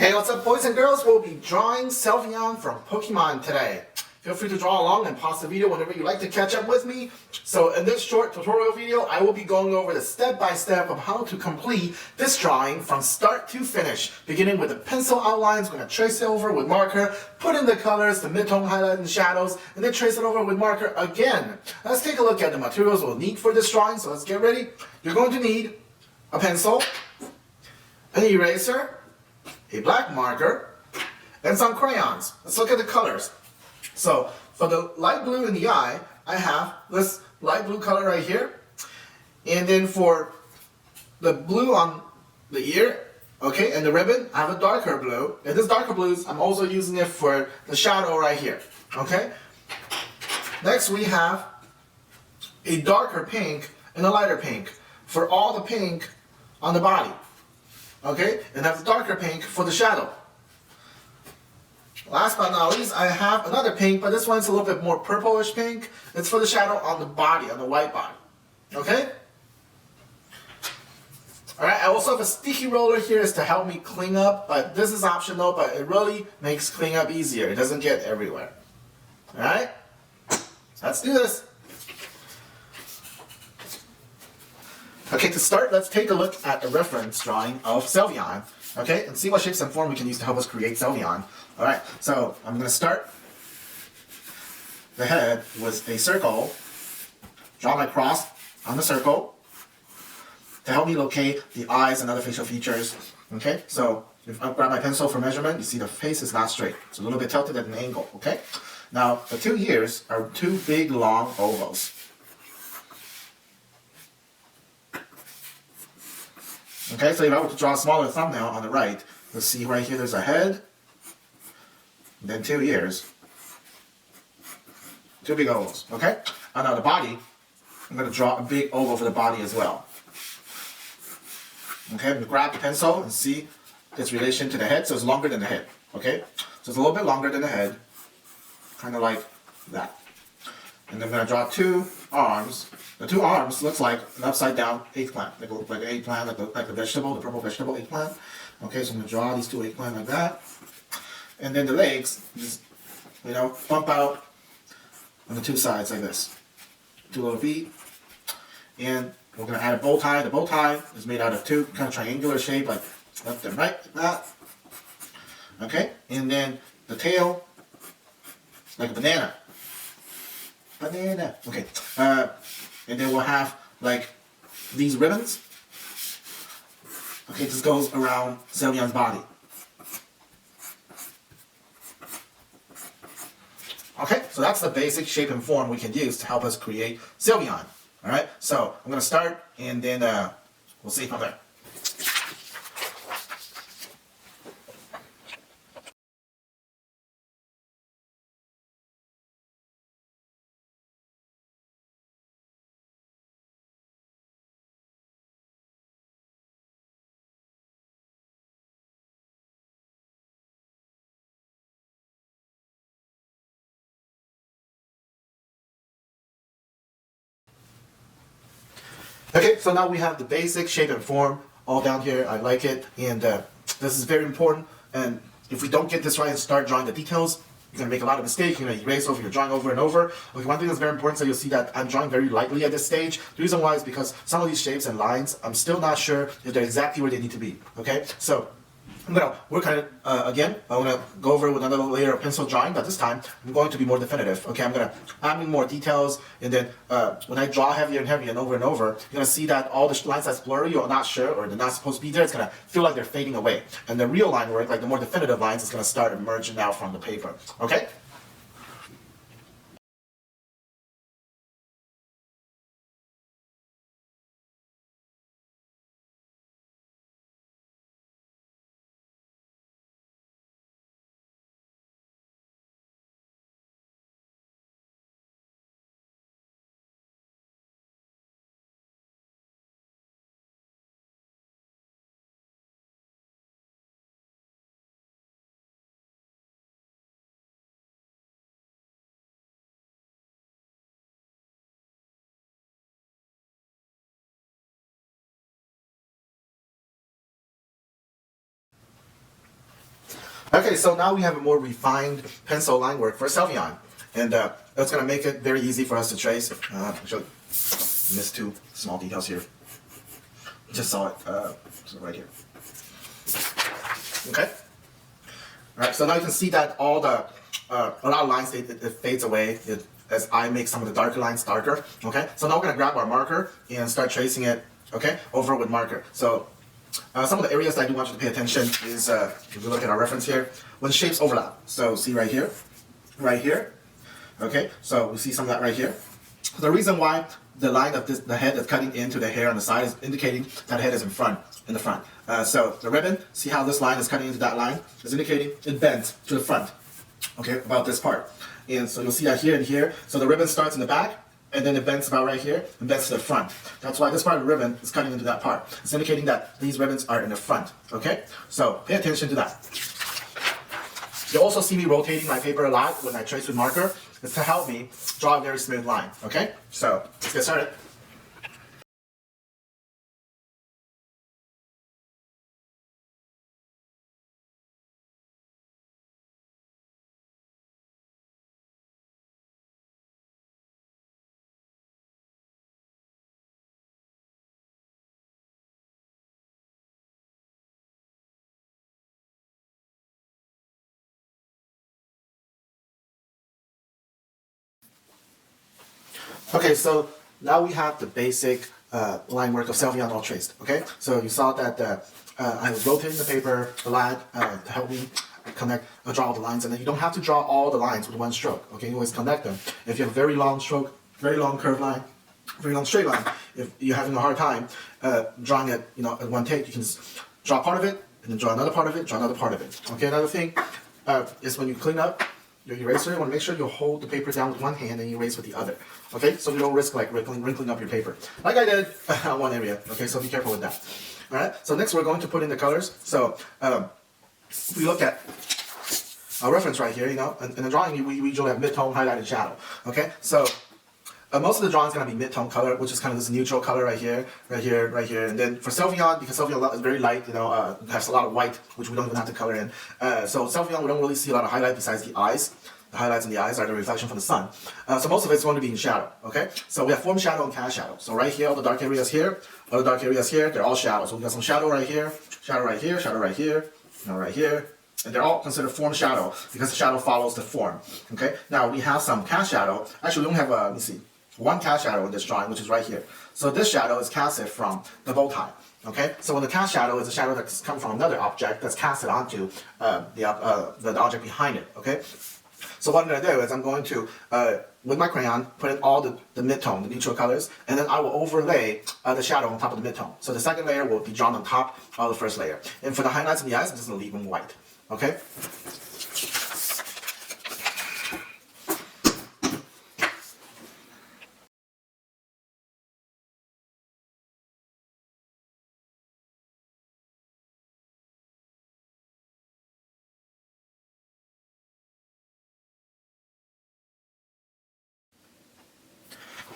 Hey, what's up, boys and girls? We'll be drawing Sylveon from Pokemon today. Feel free to draw along and pause the video whenever you like to catch up with me. So in this short tutorial video, I will be going over the step-by-step of how to complete this drawing from start to finish. Beginning with the pencil outlines, we're going to trace it over with marker, put in the colors, the mid-tone highlight and shadows, and then trace it over with marker again. Let's take a look at the materials we'll need for this drawing, so let's get ready. You're going to need a pencil, an eraser, a black marker, and some crayons. Let's look at the colors. So for the light blue in the eye, I have this light blue color right here. And then for the blue on the ear, okay, and the ribbon, I have a darker blue. And this darker blue, I'm also using it for the shadow right here, okay? Next we have a darker pink and a lighter pink for all the pink on the body. Okay, and that's darker pink for the shadow. Last but not least, I have another pink, but this one's a little bit more purplish pink. It's for the shadow on the body, on the white body. Okay? Alright, I also have a sticky roller here to help me clean up, but this is optional, but it really makes cleaning up easier. It doesn't get everywhere. Alright? Let's do this. Okay, to start, let's take a look at a reference drawing of Sylveon, okay, and see what shapes and form we can use to help us create Sylveon. Alright, so I'm going to start the head with a circle, draw my cross on the circle to help me locate the eyes and other facial features. Okay, so if I grab my pencil for measurement, you see the face is not straight. It's a little bit tilted at an angle, okay? Now, the two ears are two big, long ovals. Okay, so if I were to draw a smaller thumbnail on the right, you'll see right here there's a head, then two ears, two big ovals, okay? And now the body, I'm going to draw a big oval for the body as well. Okay, I'm going to grab the pencil and see its relation to the head, so it's longer than the head, okay? So it's a little bit longer than the head, kind of like that. And then I'm going to draw two arms. The two arms looks like an upside down eggplant. They look like an eggplant, like a vegetable, the purple vegetable eggplant. Okay, so I'm going to draw these two eggplant like that. And then the legs just, bump out on the two sides like this. Two little feet. And we're going to add a bow tie. The bow tie is made out of two kind of triangular shape, like left and right, like that. Okay, and then the tail, like a banana. Banana. Okay. And then we'll have like these ribbons. Okay, this goes around Sylveon's body. Okay, so that's the basic shape and form we can use to help us create Sylveon. Alright, so I'm going to start and then we'll see from there. Okay, so now we have the basic shape and form all down here. I like it, and this is very important. And if we don't get this right and start drawing the details, you're going to make a lot of mistakes. You're going to erase over, you're drawing over and over. Okay, one thing that's very important, so you'll see that I'm drawing very lightly at this stage. The reason why is because some of these shapes and lines, I'm still not sure if they're exactly where they need to be. Okay, so I'm going to work on it again. I'm going to go over with another layer of pencil drawing, but this time I'm going to be more definitive. Okay, I'm going to add in more details, and then when I draw heavier and heavier and over, you're going to see that all the lines that's blurry or not sure or they're not supposed to be there, it's going to feel like they're fading away. And the real line work, like the more definitive lines, is going to start emerging out from the paper. Okay? Okay, so now we have a more refined pencil line work for Sylveon, and that's going to make it very easy for us to trace. Actually, missed two small details here. Just saw it so right here. Okay. All right. So now you can see that all the a lot of lines it fades away as I make some of the darker lines darker. Okay. So now we're gonna grab our marker and start tracing it. Okay, over with marker. So some of the areas that I do want you to pay attention is if you look at our reference here, when shapes overlap. So see right here, right here. Okay. So we see some of that right here. The reason why the line of the head that's cutting into the hair on the side is indicating that head is in the front. So the ribbon, see how this line is cutting into that line? Is indicating it bends to the front, okay, about this part. And so you'll see that here and here. So the ribbon starts in the back, and then it bends about right here, and bends to the front. That's why this part of the ribbon is cutting into that part. It's indicating that these ribbons are in the front, okay? So pay attention to that. You'll also see me rotating my paper a lot when I trace with marker. It's to help me draw a very smooth line, okay? So, let's get started. Okay, so now we have the basic line work of Sylveon all traced, okay? So you saw that I was rotating the paper a lot to help me draw all the lines, and then you don't have to draw all the lines with one stroke, okay? You always connect them. If you have a very long stroke, very long curved line, very long straight line, if you're having a hard time drawing it, you know, at one take, you can just draw part of it, and then draw another part of it, draw another part of it. Okay, another thing is when you clean up your eraser, you want to make sure you hold the paper down with one hand and you erase with the other. Okay, so you don't risk like wrinkling up your paper, like I did on one area. Okay, so be careful with that. All right. So next we're going to put in the colors. So if we look at our reference right here, you know, in the drawing we usually have mid-tone, highlight, and shadow. Okay, so most of the drawing is going to be mid-tone color, which is kind of this neutral color right here, right here, right here. And then for Sylveon, because Sylveon is very light, you know, it has a lot of white, which we don't even have to color in. So Sylveon, we don't really see a lot of highlight besides the eyes. The highlights in the eyes are the reflection from the sun. So most of it's going to be in shadow, okay? So we have form shadow and cast shadow. So right here, all the dark areas here, all the dark areas here, they're all shadow. So we got some shadow right here, shadow right here, shadow right here, shadow right here. And they're all considered form shadow because the shadow follows the form, okay? Now we have some cast shadow. Actually, we don't have, let me see, one cast shadow in this drawing, which is right here. So this shadow is casted from the bow tie. Okay, so when the cast shadow is a shadow that's come from another object that's casted onto the object behind it. Okay, so what I'm going to do is I'm going to, with my crayon, put in all the mid-tone, the neutral colors, and then I will overlay the shadow on top of the mid-tone. So the second layer will be drawn on top of the first layer. And for the highlights and the eyes, I'm just going to leave them white. Okay.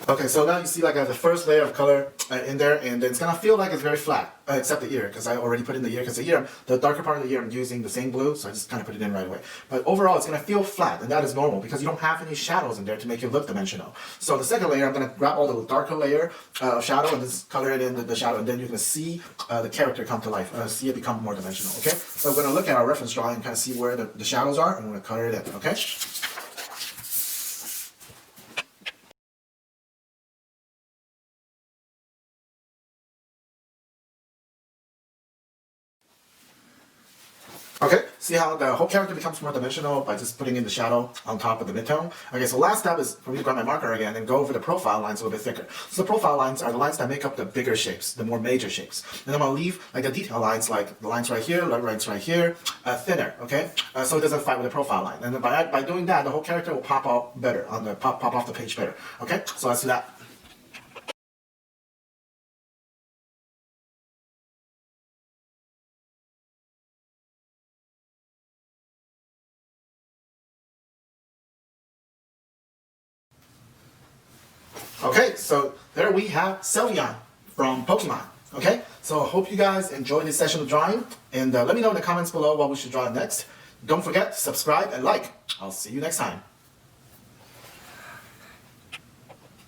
Okay, so now you see like I have the first layer of color in there, and it's gonna feel like it's very flat, except the ear, because I already put in the ear, because the ear, the darker part of the ear, I'm using the same blue, so I just kind of put it in right away. But overall, it's gonna feel flat, and that is normal, because you don't have any shadows in there to make it look dimensional. So the second layer, I'm gonna grab all the darker layer of shadow and just color it in the shadow, and then you're gonna see the character come to life, see it become more dimensional, okay? So we're gonna look at our reference drawing and kind of see where the shadows are, and we're gonna color it in, okay? Okay, see how the whole character becomes more dimensional by just putting in the shadow on top of the midtone? Okay, so last step is for me to grab my marker again and go over the profile lines a little bit thicker. So the profile lines are the lines that make up the bigger shapes, the more major shapes. And I'm going to leave like the detail lines, like the lines right here, the lines right here, thinner, okay? So it doesn't fight with the profile line. And then by doing that, the whole character will pop out better, pop off the page better, okay? So let's do that. Okay, so there we have Sylveon from Pokemon. Okay, so I hope you guys enjoyed this session of drawing, and let me know in the comments below what we should draw next. Don't forget to subscribe and like. I'll see you next time.